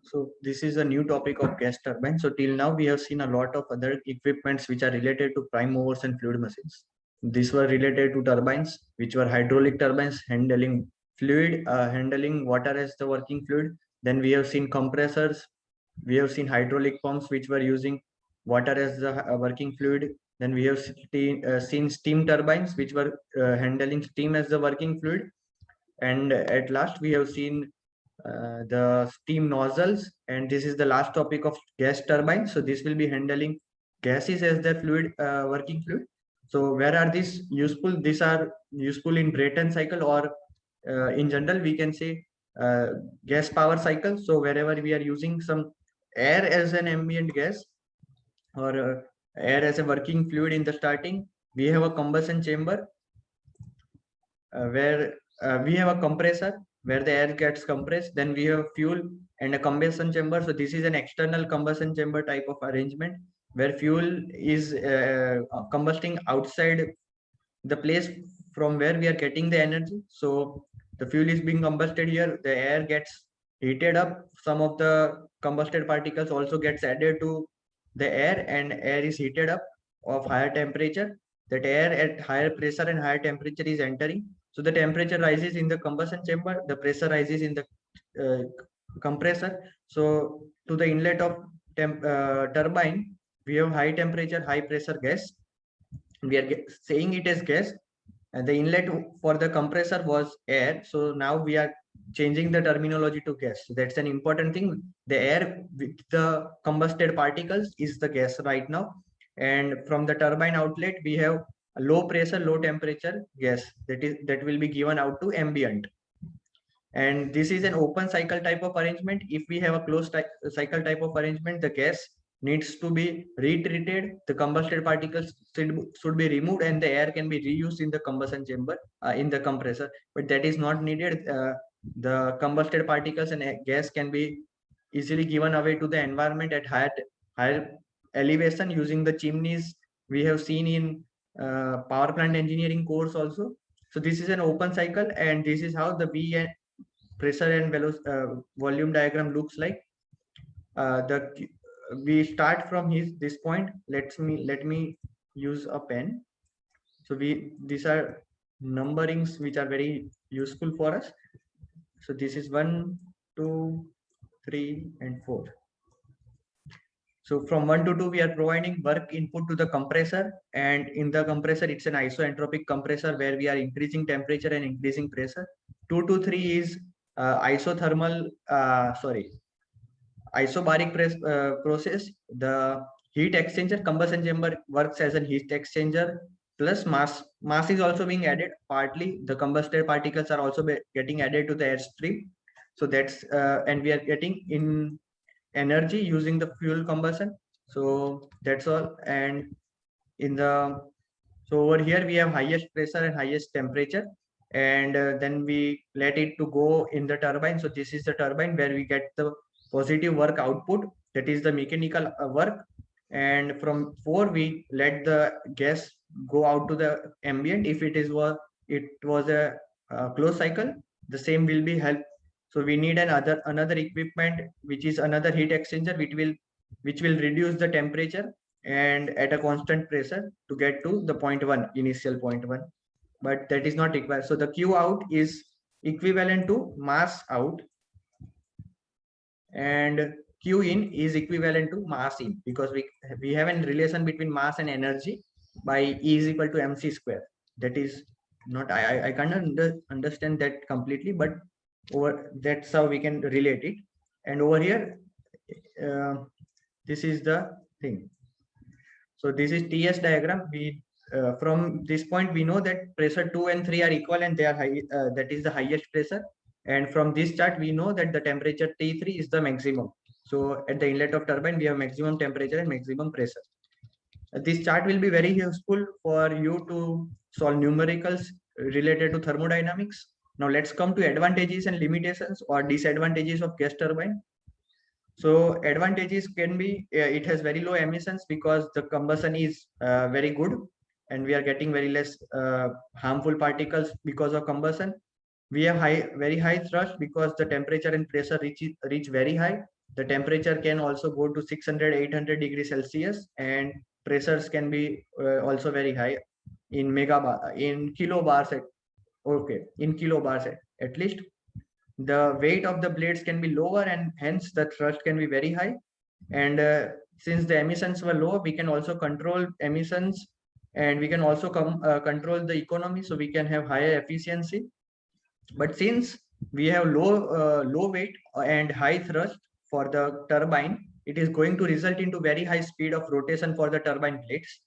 So this is a new topic of gas turbine. So till now we have seen a lot of other equipments which are related to prime movers and fluid machines. These were related to turbines, which were hydraulic turbines handling fluid, handling water as the working fluid. Then we have seen compressors. We have seen hydraulic pumps which were using water as the working fluid. Then we have seen steam turbines which were handling steam as the working fluid. And at last we have seen the steam nozzles, and this is the last topic of gas turbine. So this will be handling gases as the fluid, working fluid. So where are these useful? These are useful in Brayton cycle, or in general we can say uh, gas power cycle. So wherever we are using some air as an ambient gas, or air as a working fluid in the starting, we have a combustion chamber where we have a compressor where the air gets compressed. Then we have fuel and a combustion chamber. So this is an external combustion chamber type of arrangement where fuel is combusting outside the place from where we are getting the energy. So the fuel is being combusted here, the air gets heated up, some of the combusted particles also gets added to the air, and air is heated up of higher temperature. That air at higher pressure and higher temperature is entering. So the temperature rises in the combustion chamber, the pressure rises in the uh, compressor. So to the inlet of turbine, we have high temperature, high pressure gas. We are saying it as gas, and the inlet for the compressor was air. So now we are changing the terminology to gas. So that's an important thing. The air with the combusted particles is the gas right now. And from the turbine outlet, we have a low pressure, low temperature gas that will be given out to ambient. And this is an open cycle type of arrangement. If we have a closed cycle type of arrangement, the gas needs to be retreated, the combusted particles should be removed, and the air can be reused in the combustion chamber, in the compressor. But that is not needed. The combusted particles and gas can be easily given away to the environment at higher elevation using the chimneys we have seen in power plant engineering course also. So this is an open cycle, and this is how the V and pressure and volume diagram looks like. The we start from this point. Let me use a pen. So these are numberings which are very useful for us. So this is 1, 2, 3, and 4. So from 1 to 2, we are providing work input to the compressor, and in the compressor, it's an isoentropic compressor where we are increasing temperature and increasing pressure. 2 to 3 is isobaric process. The heat exchanger combustion chamber works as a heat exchanger, plus mass is also being added. Partly the combusted particles are also getting added to the airstream. So that's and we are getting in energy using the fuel combustion. So that's all. And in the so over here we have highest pressure and highest temperature, and then we let it to go in the turbine. So this is the turbine where we get the positive work output, that is the mechanical work. And from 4 we let the gas go out to the ambient. If it was a closed cycle, the same will be help. So we need another equipment, which is another heat exchanger, which will reduce the temperature and at a constant pressure to get to the point 1, initial point 1. But that is not required. So the Q out is equivalent to mass out, and Q in is equivalent to mass in, because we have a relation between mass and energy by E is equal to mc square. That is not, I can't understand that completely, but over that's how we can relate it. And over here, uh, this is the thing. So this is TS diagram. We from this point we know that pressure 2 and 3 are equal, and they are high. That is the highest pressure. And from this chart we know that the temperature T3 is the maximum. So at the inlet of turbine we have maximum temperature and maximum pressure. This chart will be very useful for you to solve numericals related to thermodynamics. Now let's come to advantages and limitations or disadvantages of gas turbine. So advantages can be it has very low emissions because the combustion is very good, and we are getting very less harmful particles because of combustion. We have very high thrust because the temperature and pressure reach very high. the temperature can also go to 600, 800 degrees Celsius, and pressures can be also very high in in kilobars in kilobars at least. The weight of the blades can be lower, and hence the thrust can be very high. And since the emissions were low, we can also control emissions, and we can also control the economy, so we can have higher efficiency. But since we have low weight and high thrust for the turbine, it is going to result into very high speed of rotation for the turbine blades.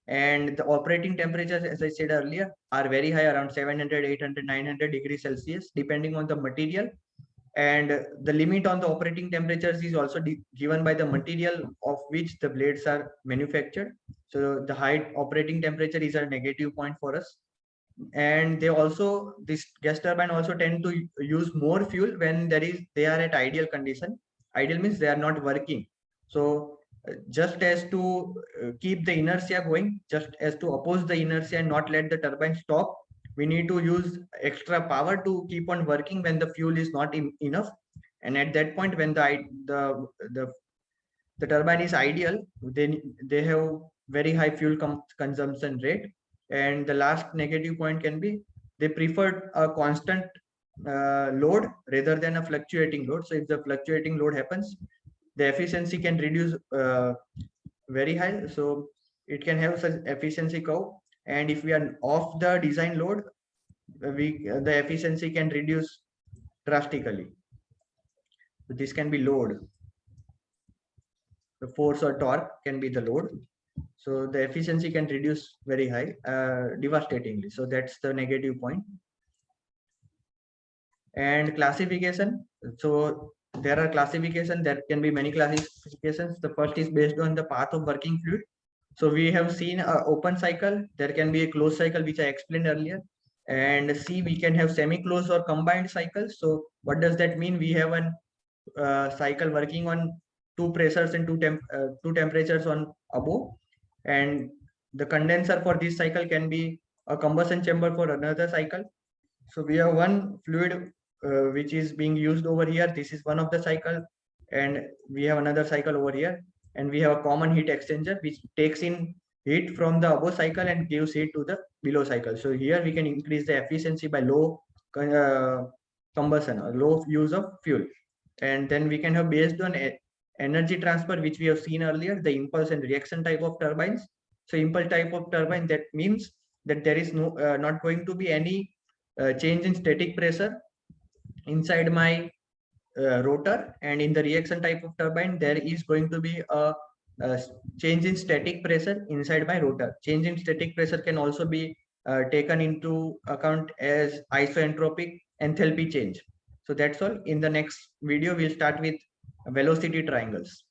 And the operating temperatures, as I said earlier, are very high, around 700, 800, 900 degrees Celsius, depending on the material. And the limit on the operating temperatures is also given by the material of which the blades are manufactured. So the high operating temperature is a negative point for us. And this gas turbine also tend to use more fuel when they are at ideal condition. Ideal means they are not working. So just as to keep the inertia going, just as to oppose the inertia and not let the turbine stop, we need to use extra power to keep on working when the fuel is not enough. And at that point, when the turbine is ideal, they have very high fuel consumption rate. And the last negative point can be they prefer a constant load rather than a fluctuating load. So if the fluctuating load happens, the efficiency can reduce very high. So it can have such efficiency curve. And if we are off the design load, the efficiency can reduce drastically. So this can be load. The force or torque can be the load. So the efficiency can reduce very high, devastatingly. So that's the negative point. And classification. So there are classifications. There can be many classifications. The first is based on the path of working fluid. So we have seen an open cycle. There can be a closed cycle, which I explained earlier. And C, we can have semi-closed or combined cycles. So what does that mean? We have a cycle working on two pressures and two temperatures on above. And the condenser for this cycle can be a combustion chamber for another cycle. So we have one fluid which is being used over here. This is one of the cycle, and we have another cycle over here, and we have a common heat exchanger which takes in heat from the above cycle and gives heat to the below cycle. So here we can increase the efficiency by low combustion or low use of fuel. And then we can have, based on energy transfer, which we have seen earlier, the impulse and reaction type of turbines. So impulse type of turbine, that means that there is not going to be any change in static pressure inside my rotor. And in the reaction type of turbine, there is going to be a change in static pressure inside my rotor. Change in static pressure can also be taken into account as isoentropic enthalpy change. So that's all. In the next video, we'll start with velocity triangles.